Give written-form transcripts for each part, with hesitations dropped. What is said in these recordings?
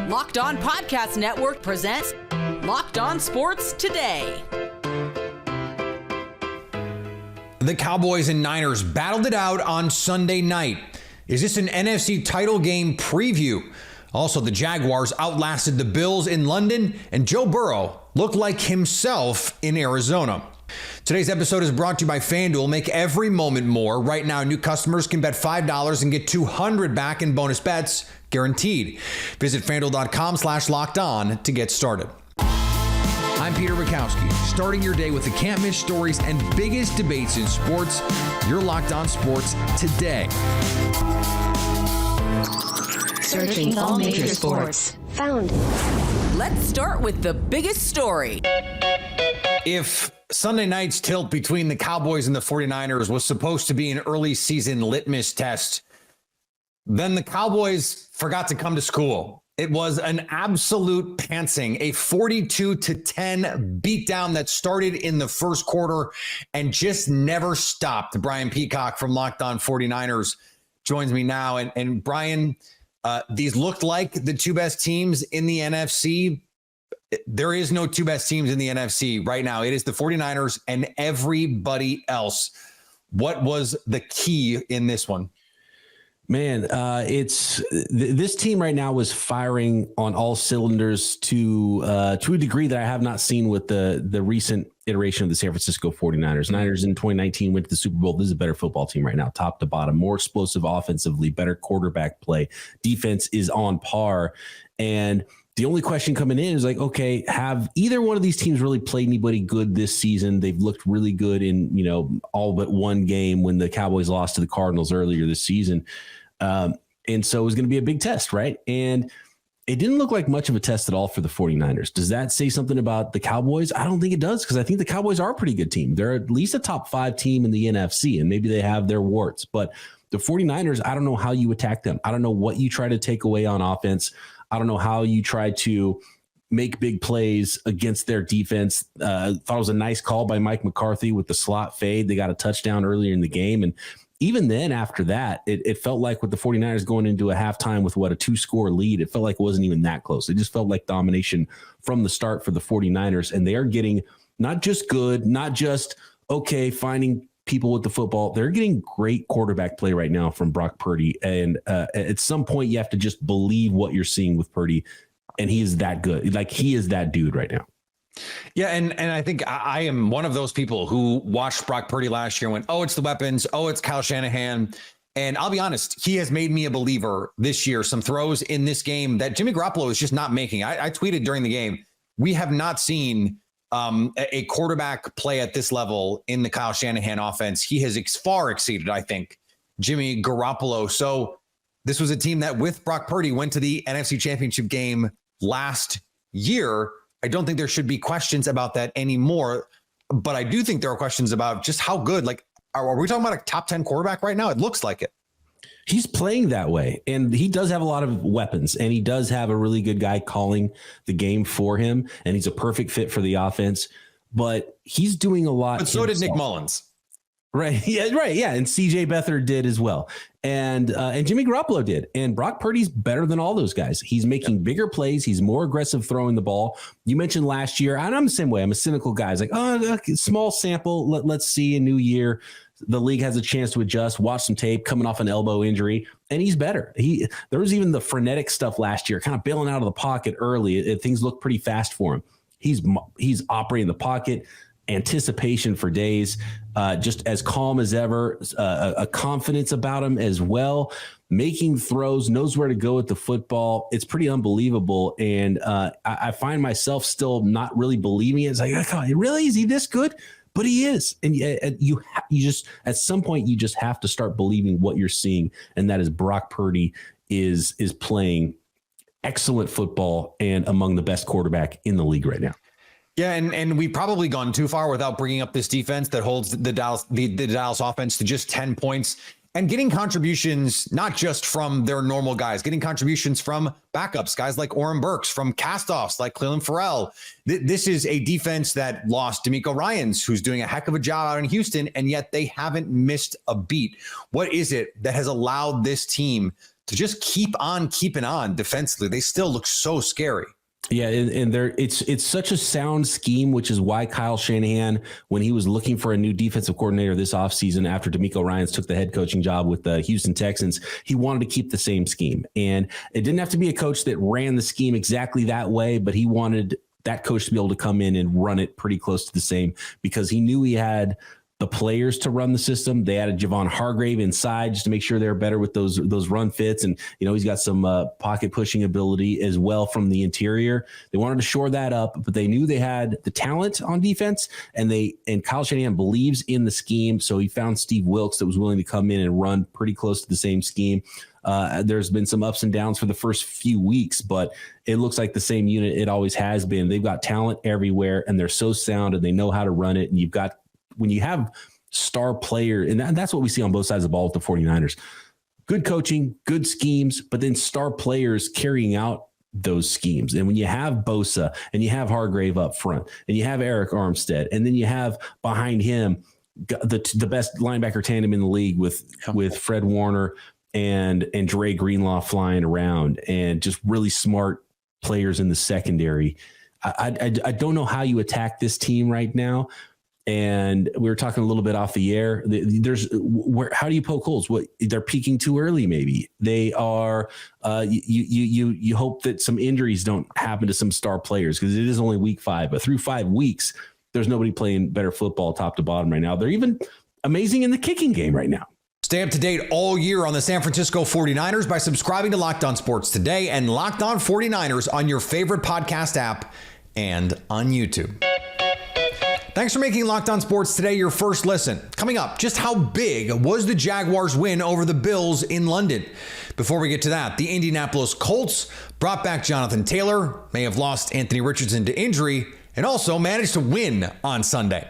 Locked On Podcast Network presents Locked On Sports Today. The Cowboys and Niners battled it out on Sunday night. Is this an NFC title game preview? Also, the Jaguars outlasted the Bills in London, and Joe Burrow looked like himself in Arizona. Today's episode is brought to you by FanDuel. Make every moment more. Right now, new customers can bet $5 and get $200 back in bonus bets, guaranteed. Visit FanDuel.com/lockedon to get started. I'm Peter Bukowski, starting your day with the can't-miss stories and biggest debates in sports. You're Locked On Sports Today. Searching all major sports. Found. Let's start with the biggest story. If Sunday night's tilt between the Cowboys and the 49ers was supposed to be an early season litmus test, then the Cowboys forgot to come to school. It was an absolute pantsing, a 42-10 beatdown that started in the first quarter and just never stopped. Brian Peacock from Locked On 49ers joins me now. And Brian, these looked like the two best teams in the NFC. There is no two best teams in the NFC right now. It is the 49ers and everybody else. What was the key in this one? Man, this team right now was firing on all cylinders to a degree that I have not seen with the recent iteration of the San Francisco 49ers. Niners in 2019 went to the Super Bowl. This is a better football team right now, top to bottom, more explosive offensively, better quarterback play. Defense is on par. And the only question coming in is like, okay, have either one of these teams really played anybody good this season? They've looked really good in, all but one game when the Cowboys lost to the Cardinals earlier this season. And so it was going to be a big test, right? And it didn't look like much of a test at all for the 49ers. Does that say something about the Cowboys? I don't think it does, because I think the Cowboys are a pretty good team. They're at least a top 5 team in the NFC, and maybe they have their warts. But the 49ers, I don't know how you attack them. I don't know what you try to take away on offense. I don't know how you try to make big plays against their defense. Thought it was a nice call by Mike McCarthy with the slot fade. They got a touchdown earlier in the game. And even then, after that, it felt like with the 49ers going into a halftime with a 2-score lead, it felt like it wasn't even that close. It just felt like domination from the start for the 49ers. And they are getting not just good, not just, okay, finding people with the football. They're getting great quarterback play right now from Brock Purdy. And at some point, you have to just believe what you're seeing with Purdy. And he is that good. Like, he is that dude right now. Yeah, and I think I am one of those people who watched Brock Purdy last year and went, oh, it's the weapons. Oh, it's Kyle Shanahan. And I'll be honest, he has made me a believer this year. Some throws in this game that Jimmy Garoppolo is just not making. I tweeted during the game, we have not seen a quarterback play at this level in the Kyle Shanahan offense. He has far exceeded, I think, Jimmy Garoppolo. So this was a team that with Brock Purdy went to the NFC Championship game last year. I don't think there should be questions about that anymore, but I do think there are questions about just how good, like, are we talking about a top 10 quarterback right now? It looks like it. He's playing that way, and he does have a lot of weapons, and he does have a really good guy calling the game for him, and he's a perfect fit for the offense, but he's doing a lot. But so did Nick Mullins. Right. Yeah. Right. Yeah. And CJ Beathard did as well. And Jimmy Garoppolo did. And Brock Purdy's better than all those guys. He's making bigger plays. He's more aggressive throwing the ball. You mentioned last year, and I'm the same way. I'm a cynical guy. It's like, oh, small sample. Let's see a new year. The league has a chance to adjust, watch some tape, coming off an elbow injury, and he's better. There was even the frenetic stuff last year, kind of bailing out of the pocket early. Things look pretty fast for him. He's operating the pocket, anticipation for days, just as calm as ever, a confidence about him as well, making throws, knows where to go with the football. It's pretty unbelievable. And I find myself still not really believing it. It's like, oh, really? Is he this good? But he is. And you just, at some point, you just have to start believing what you're seeing. And that is Brock Purdy is playing excellent football and among the best quarterback in the league right now. Yeah, and we've probably gone too far without bringing up this defense that holds the Dallas offense to just 10 points and getting contributions not just from their normal guys, getting contributions from backups, guys like Oren Burks, from castoffs like Clelin Ferrell. This is a defense that lost D'Amico Ryans, who's doing a heck of a job out in Houston, and yet they haven't missed a beat. What is it that has allowed this team to just keep on keeping on defensively. They still look so scary. Yeah, and it's such a sound scheme, which is why Kyle Shanahan, when he was looking for a new defensive coordinator this offseason after DeMeco Ryans took the head coaching job with the Houston Texans, he wanted to keep the same scheme. And it didn't have to be a coach that ran the scheme exactly that way, but he wanted that coach to be able to come in and run it pretty close to the same because he knew he had the players to run the system. They added Javon Hargrave inside just to make sure they're better with those run fits. And, he's got some pocket pushing ability as well from the interior. They wanted to shore that up, but they knew they had the talent on defense and Kyle Shanahan believes in the scheme. So he found Steve Wilkes that was willing to come in and run pretty close to the same scheme. There's been some ups and downs for the first few weeks, but it looks like the same unit it always has been. They've got talent everywhere and they're so sound and they know how to run it. And when you have star player, and that's what we see on both sides of the ball with the 49ers, good coaching, good schemes, but then star players carrying out those schemes. And when you have Bosa and you have Hargrave up front and you have Eric Armstead, and then you have behind him the best linebacker tandem in the league with Fred Warner and Dre Greenlaw flying around and just really smart players in the secondary. I don't know how you attack this team right now. And we were talking a little bit off the air. How do you poke holes? They're peaking too early. Maybe they are. You hope that some injuries don't happen to some star players because it is only week 5. But through 5 weeks, there's nobody playing better football top to bottom right now. They're even amazing in the kicking game right now. Stay up to date all year on the San Francisco 49ers by subscribing to Locked On Sports today and Locked On 49ers on your favorite podcast app and on YouTube. Thanks for making Locked On Sports today your first listen. Coming up, just how big was the Jaguars' win over the Bills in London? Before we get to that, the Indianapolis Colts brought back Jonathan Taylor, may have lost Anthony Richardson to injury, and also managed to win on Sunday.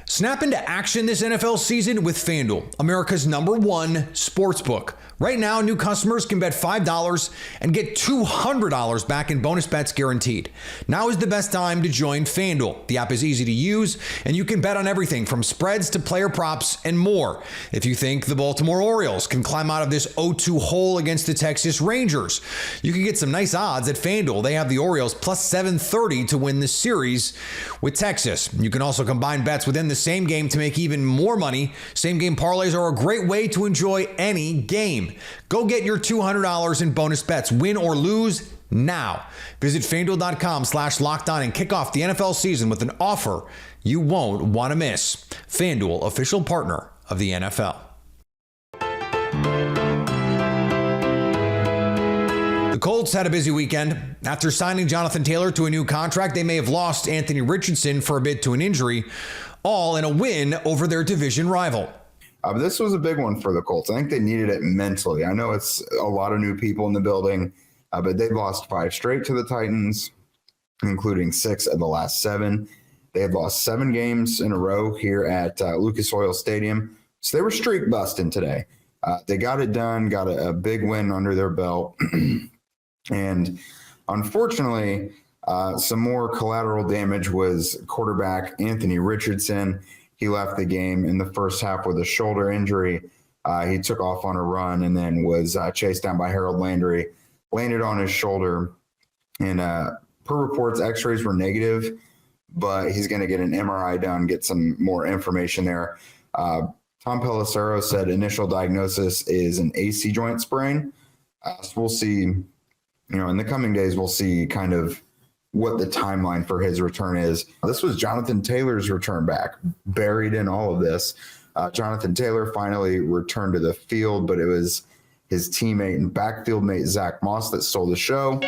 Snap into action this NFL season with FanDuel, America's #1 sportsbook. Right now, new customers can bet $5 and get $200 back in bonus bets guaranteed. Now is the best time to join FanDuel. The app is easy to use, and you can bet on everything from spreads to player props and more. If you think the Baltimore Orioles can climb out of this 0-2 hole against the Texas Rangers, you can get some nice odds at FanDuel. They have the Orioles plus 730 to win the series with Texas. You can also combine bets within the same game to make even more money. Same game parlays are a great way to enjoy any game. Go get your $200 in bonus bets, win or lose, now. Visit FanDuel.com/lockedon and kick off the NFL season with an offer you won't want to miss. FanDuel, official partner of the NFL. The Colts had a busy weekend. After signing Jonathan Taylor to a new contract, they may have lost Anthony Richardson for a bit to an injury, all in a win over their division rival. But this was a big one for the Colts. I think they needed it mentally. I know it's a lot of new people in the building, but they've lost 5 straight to the Titans, including 6 of the last 7. They had lost 7 games in a row here at Lucas Oil Stadium. So they were streak busting today. They got it done, got a big win under their belt. And unfortunately, some more collateral damage was quarterback Anthony Richardson. He left the game in the first half with a shoulder injury. He took off on a run and then was chased down by Harold Landry, landed on his shoulder. And per reports, x-rays were negative, but he's going to get an MRI done, get some more information there. Tom Pelissero said initial diagnosis is an AC joint sprain. So we'll see, in the coming days, we'll see kind of what the timeline for his return is. This was Jonathan Taylor's return back, buried in all of this. Jonathan Taylor finally returned to the field, but it was his teammate and backfield mate Zach Moss that stole the show.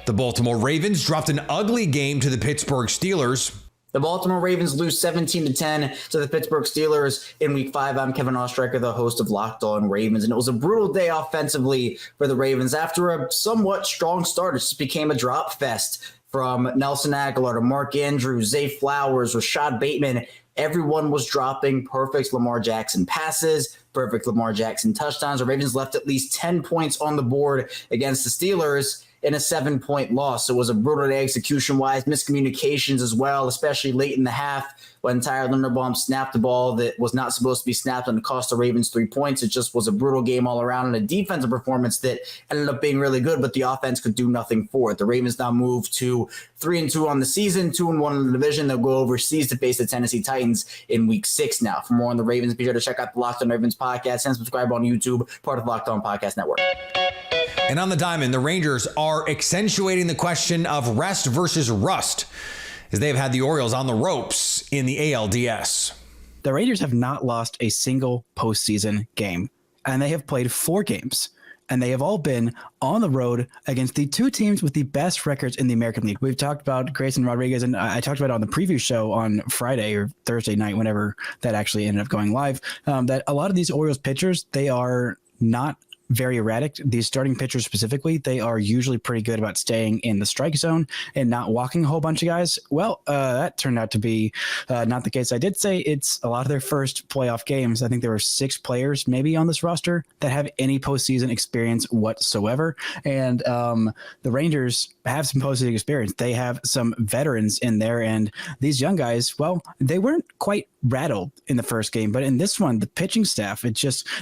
The Baltimore Ravens dropped an ugly game to the Pittsburgh Steelers. The Baltimore Ravens lose 17-10 to the Pittsburgh Steelers in Week 5. I'm Kevin Ostreicher, the host of Locked On Ravens, and it was a brutal day offensively for the Ravens. After a somewhat strong start, it just became a drop fest from Nelson Aguilar to Mark Andrews, Zay Flowers, Rashad Bateman. Everyone was dropping perfect Lamar Jackson passes, perfect Lamar Jackson touchdowns. The Ravens left at least 10 points on the board against the Steelers. in a 7-point loss. So it was a brutal day execution-wise, miscommunications as well, especially late in the half when Tyler Linderbaum snapped the ball that was not supposed to be snapped and it cost the Ravens 3 points. It just was a brutal game all around and a defensive performance that ended up being really good, but the offense could do nothing for it. The Ravens now move to 3-2 on the season, 2-1 in the division. They'll go overseas to face the Tennessee Titans in week 6 now. For more on the Ravens, be sure to check out the Locked On Ravens podcast and subscribe on YouTube, part of the Locked On Podcast Network. And on the diamond, the Rangers are accentuating the question of rest versus rust, as they have had the Orioles on the ropes in the ALDS. The Rangers have not lost a single postseason game, and they have played 4 games, and they have all been on the road against the 2 teams with the best records in the American League. We've talked about Grayson Rodriguez, and I talked about it on the preview show on Friday or Thursday night, whenever that actually ended up going live, that a lot of these Orioles pitchers, they are not very erratic. These starting pitchers specifically, they are usually pretty good about staying in the strike zone and not walking a whole bunch of guys. Well, that turned out to be not the case. I did say it's a lot of their first playoff games. I think there were 6 players maybe on this roster that have any postseason experience whatsoever. And the Rangers have some postseason experience. They have some veterans in there, and these young guys, well, they weren't quite rattled in the first game, but in this one, the pitching staff,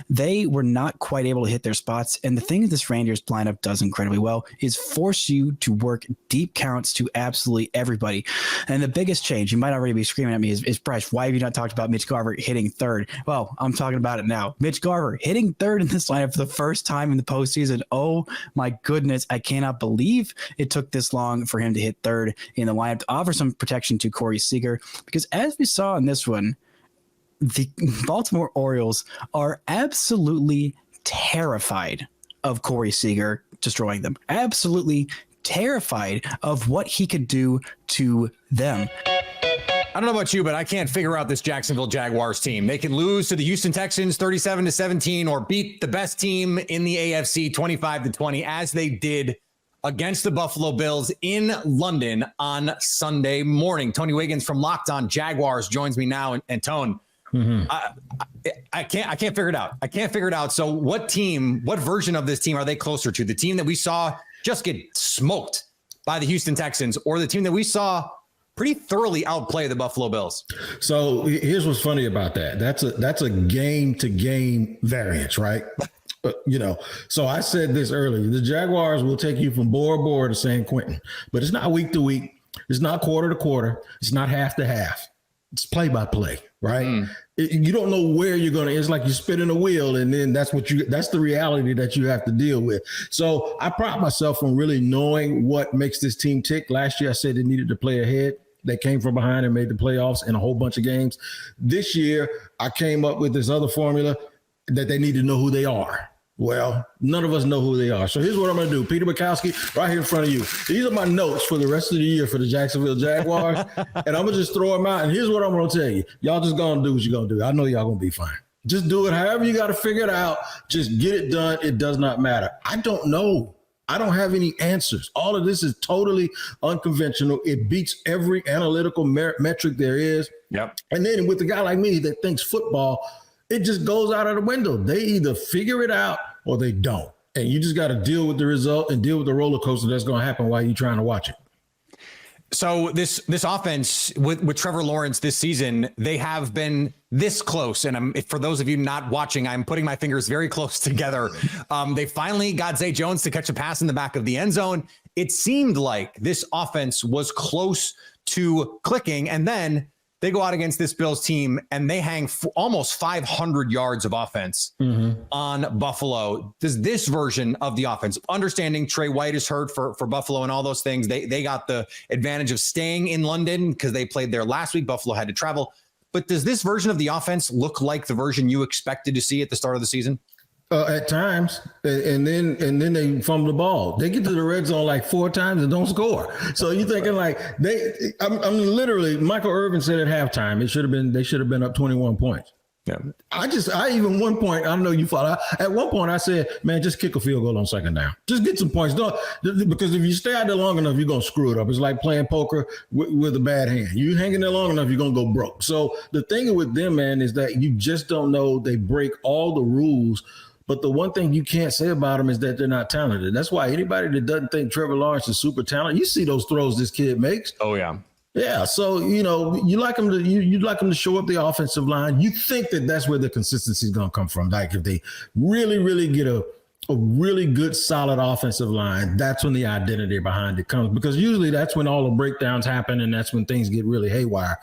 they were not quite able to hit their spots. And the thing this Rangers lineup does incredibly well is force you to work deep counts to absolutely everybody. And the biggest change, you might already be screaming at me, is Bryce, why have you not talked about Mitch Garver hitting third? Well, I'm talking about it now. Mitch Garver hitting third in this lineup for the first time in the postseason. Oh my goodness, I cannot believe it took this long for him to hit third in the lineup to offer some protection to Corey Seager, because as we saw in this one, the Baltimore Orioles are absolutely terrified of Corey Seager destroying them. Absolutely terrified of what he could do to them. I don't know about you, but I can't figure out this Jacksonville Jaguars team. They can lose to the Houston Texans 37-17 or beat the best team in the AFC 25-20 as they did against the Buffalo Bills in London on Sunday morning. Tony Wiggins from Locked On Jaguars joins me now. And Tone, I can't figure it out. I can't figure it out. So what version of this team are they closer to? The team that we saw just get smoked by the Houston Texans, or the team that we saw pretty thoroughly outplay the Buffalo Bills? So here's what's funny about that. That's a game to game variance, right? So I said this earlier, the Jaguars will take you from Bora Bora to San Quentin, but it's not week to week. It's not quarter to quarter. It's not half to half. It's play by play, right? You don't know where you're going to, it's like you spin in a wheel, and then that's the reality that you have to deal with. So I pride myself on really knowing what makes this team tick. Last year, I said they needed to play ahead. They came from behind and made the playoffs in a whole bunch of games. This year, I came up with this other formula that they need to know who they are. Well, none of us know who they are. So here's what I'm going to do. Peter Bukowski, right here in front of you. These are my notes for the rest of the year for the Jacksonville Jaguars. And I'm going to just throw them out. And here's what I'm going to tell you. Y'all just going to do what you're going to do. I know y'all going to be fine. Just do it however you got to figure it out. Just get it done. It does not matter. I don't know. I don't have any answers. All of this is totally unconventional. It beats every analytical metric there is. Yep. And then with a guy like me that thinks football, it just goes out of the window. They either figure it out or they don't. And you just got to deal with the result and deal with the roller coaster that's going to happen while you're trying to watch it. So this offense with Trevor Lawrence this season, they have been this close. And for those of you not watching, I'm putting my fingers very close together. They finally got Zay Jones to catch a pass in the back of the end zone. It seemed like this offense was close to clicking, and then they go out against this Bills team and they hang almost 500 yards of offense on Buffalo. Does this version of the offense, understanding Trey White is hurt for Buffalo and all those things, they got the advantage of staying in London because they played there last week. Buffalo had to travel. But does this version of the offense look like the version you expected to see at the start of the season? At times, and then they fumble the ball. They get to the red zone like 4 times and don't score. So you're thinking like I'm literally, Michael Irvin said at halftime, they should have been up 21 points. Yeah. I even one point, I know you thought, at one point I said, man, just kick a field goal on second down. Just get some points. Because if you stay out there long enough, you're going to screw it up. It's like playing poker with a bad hand. You hanging there long enough, you're going to go broke. So the thing with them, man, is that you just don't know. They break all the rules But the one thing you can't say about them is that they're not talented. That's why anybody that doesn't think Trevor Lawrence is super talented, you see those throws this kid makes. Oh, yeah. Yeah, so you like them to you'd like them to show up the offensive line. You think that that's where the consistency is going to come from. Like if they really get a really good solid offensive line, that's when the identity behind it comes, because usually that's when all the breakdowns happen and that's when things get really haywire.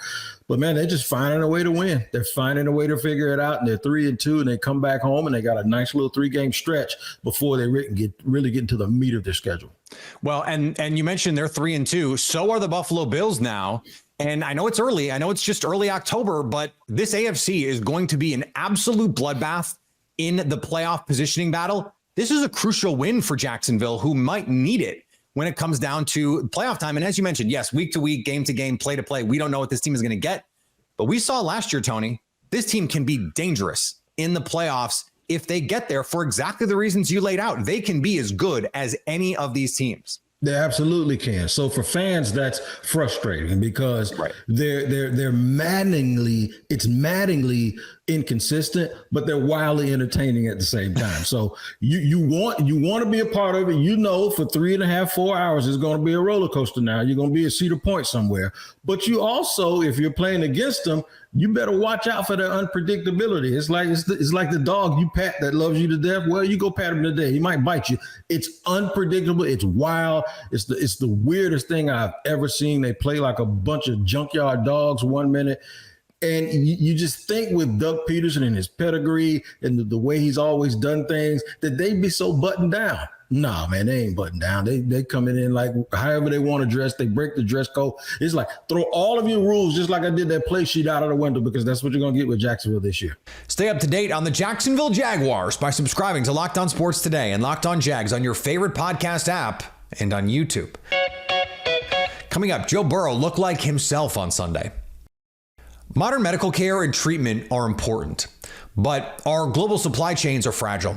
But man, they're just finding a way to win. They're finding a way to figure it out, and they're 3-2, and they come back home and they got a nice little 3-game stretch before they really get into the meat of their schedule. Well, and you mentioned they're 3-2. So are the Buffalo Bills now. And I know it's early. I know it's just early October, but this AFC is going to be an absolute bloodbath in the playoff positioning battle. This is a crucial win for Jacksonville, who might need it when it comes down to playoff time. And as you mentioned, yes, week to week, game to game, play to play, we don't know what this team is going to get. But we saw last year, Tony, this team can be dangerous in the playoffs if they get there for exactly the reasons you laid out. They can be as good as any of these teams. They absolutely can. So for fans, that's frustrating because they're maddeningly inconsistent, but they're wildly entertaining at the same time. So you want to be a part of it. You know, for 3.5, 4 hours, it's going to be a roller coaster. Now you're going to be at Cedar Point somewhere, but you also, if you're playing against them, you better watch out for their unpredictability. It's like the dog you pat that loves you to death. Well, you go pat him today, he might bite you. It's unpredictable. It's wild. It's the weirdest thing I've ever seen. They play like a bunch of junkyard dogs 1 minute. And you just think with Doug Peterson and his pedigree and the way he's always done things that they'd be so buttoned down. Nah, man, they ain't buttoned down. They coming in like however they want to dress. They break the dress code. It's like throw all of your rules just like I did that play sheet out of the window, because that's what you're going to get with Jacksonville this year. Stay up to date on the Jacksonville Jaguars by subscribing to Locked On Sports Today and Locked On Jags on your favorite podcast app and on YouTube. Coming up, Joe Burrow looked like himself on Sunday. Modern medical care and treatment are important, but our global supply chains are fragile.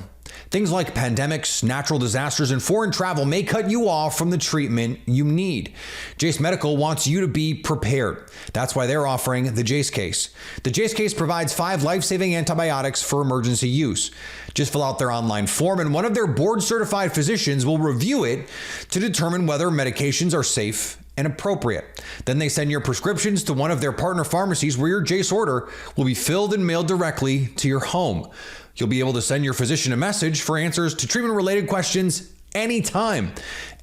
Things like pandemics, natural disasters, and foreign travel may cut you off from the treatment you need. Jace Medical wants you to be prepared. That's why they're offering the Jace Case. The Jace Case provides 5 life-saving antibiotics for emergency use. Just fill out their online form, and one of their board-certified physicians will review it to determine whether medications are safe and appropriate. Then they send your prescriptions to one of their partner pharmacies, where your Jace order will be filled and mailed directly to your home. You'll be able to send your physician a message for answers to treatment-related questions anytime.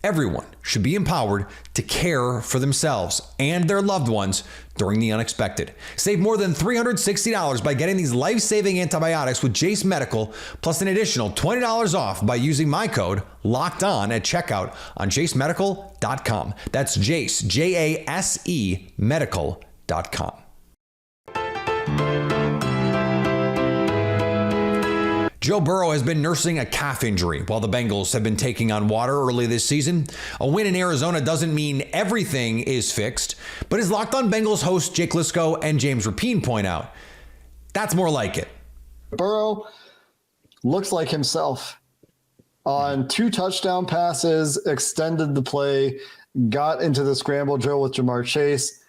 Everyone should be empowered to care for themselves and their loved ones during the unexpected. Save more than $360 by getting these life-saving antibiotics with Jace Medical, plus an additional $20 off by using my code LOCKEDON at checkout on jacemedical.com. That's Jace, Jase, medical.com. Joe Burrow has been nursing a calf injury while the Bengals have been taking on water early this season. A win in Arizona doesn't mean everything is fixed, but as Locked On Bengals host Jake Liscow and James Rapien point out, that's more like it. Burrow looks like himself on 2 touchdown passes, extended the play, got into the scramble drill with Jamar Chase,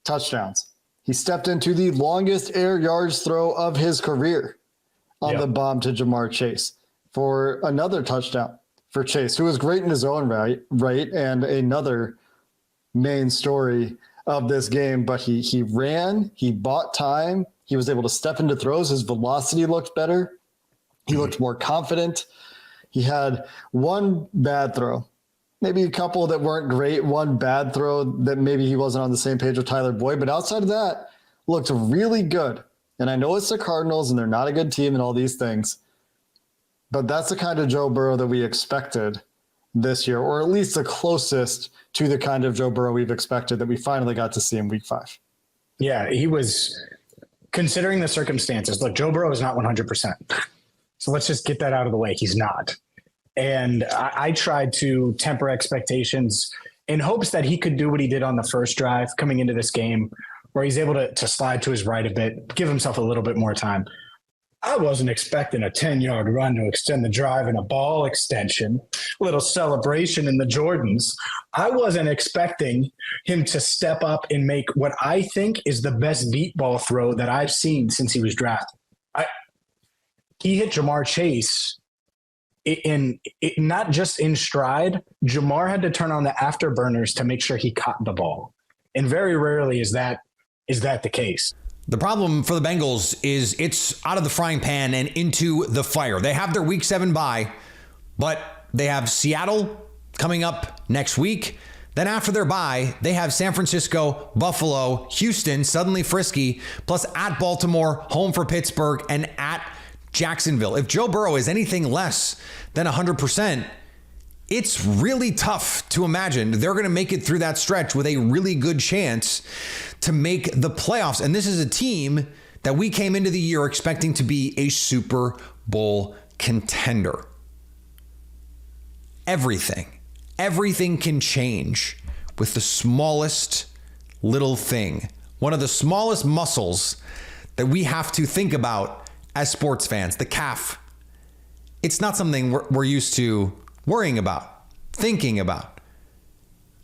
touchdowns. He stepped into the longest air yards throw of his career on the bomb to Jamar Chase for another touchdown for Chase, who was great in his own right, and another main story of this game. But he ran, he bought time, he was able to step into throws. His velocity looked better. He looked more confident. He had one bad throw, maybe a couple that weren't great, one bad throw that maybe he wasn't on the same page with Tyler Boyd, but outside of that, looked really good. And I know it's the Cardinals and they're not a good team and all these things, but that's the kind of Joe Burrow that we expected this year, or at least the closest to the kind of Joe Burrow we've expected that we finally got to see in week 5. Yeah, he was, considering the circumstances. Look, Joe Burrow is not 100%. So let's just get that out of the way. He's not. And I tried to temper expectations in hopes that he could do what he did on the first drive coming into this game, where he's able to slide to his right a bit, give himself a little bit more time. I wasn't expecting a 10-yard run to extend the drive and a ball extension, a little celebration in the Jordans. I wasn't expecting him to step up and make what I think is the best deep ball throw that I've seen since he was drafted. He hit Jamar Chase not just in stride, Jamar had to turn on the afterburners to make sure he caught the ball. And very rarely is that the case. The problem for the Bengals is it's out of the frying pan and into the fire. They have their week 7 bye, but they have Seattle coming up next week. Then after their bye, they have San Francisco, Buffalo, Houston, suddenly frisky, plus at Baltimore, home for Pittsburgh, and at Jacksonville. If Joe Burrow is anything less than 100%, it's really tough to imagine they're going to make it through that stretch with a really good chance to make the playoffs. And this is a team that we came into the year expecting to be a Super Bowl contender. Everything can change with the smallest little thing. One of the smallest muscles that we have to think about as sports fans, the calf. It's not something we're used to worrying about, thinking about.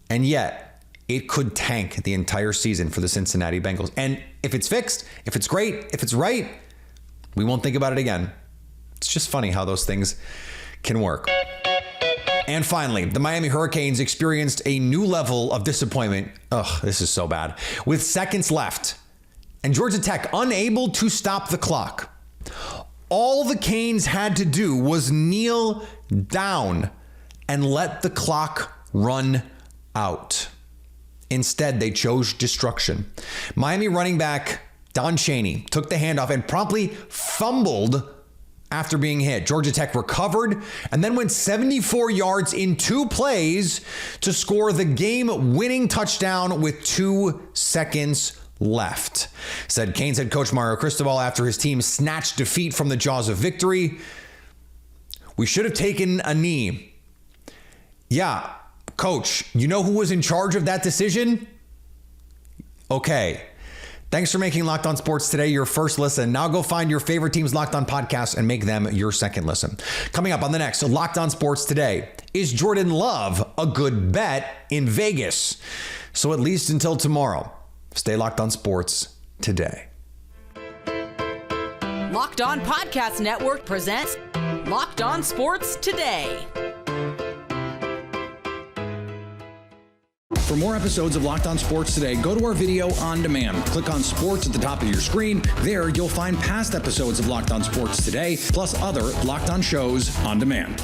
And yet, it could tank the entire season for the Cincinnati Bengals. And if it's fixed, if it's great, if it's right, we won't think about it again. It's just funny how those things can work. And finally, the Miami Hurricanes experienced a new level of disappointment. Ugh, this is so bad. With seconds left, and Georgia Tech unable to stop the clock. All the Canes had to do was kneel down and let the clock run out. Instead, they chose destruction. Miami running back Don Chaney took the handoff and promptly fumbled after being hit. Georgia Tech recovered and then went 74 yards in 2 plays to score the game-winning touchdown with 2 seconds left, said Canes head coach Mario Cristobal after his team snatched defeat from the jaws of victory. We should have taken a knee. Yeah, coach, you know who was in charge of that decision? Okay. Thanks for making Locked On Sports Today your first listen. Now go find your favorite team's Locked On podcasts and make them your second listen. Coming up on the next Locked On Sports Today, is Jordan Love a good bet in Vegas? So at least until tomorrow, stay locked on sports today. Locked On Podcast Network presents Locked On Sports Today. For more episodes of Locked On Sports Today, go to our video on demand. Click on sports at the top of your screen. There, you'll find past episodes of Locked On Sports Today, plus other Locked On shows on demand.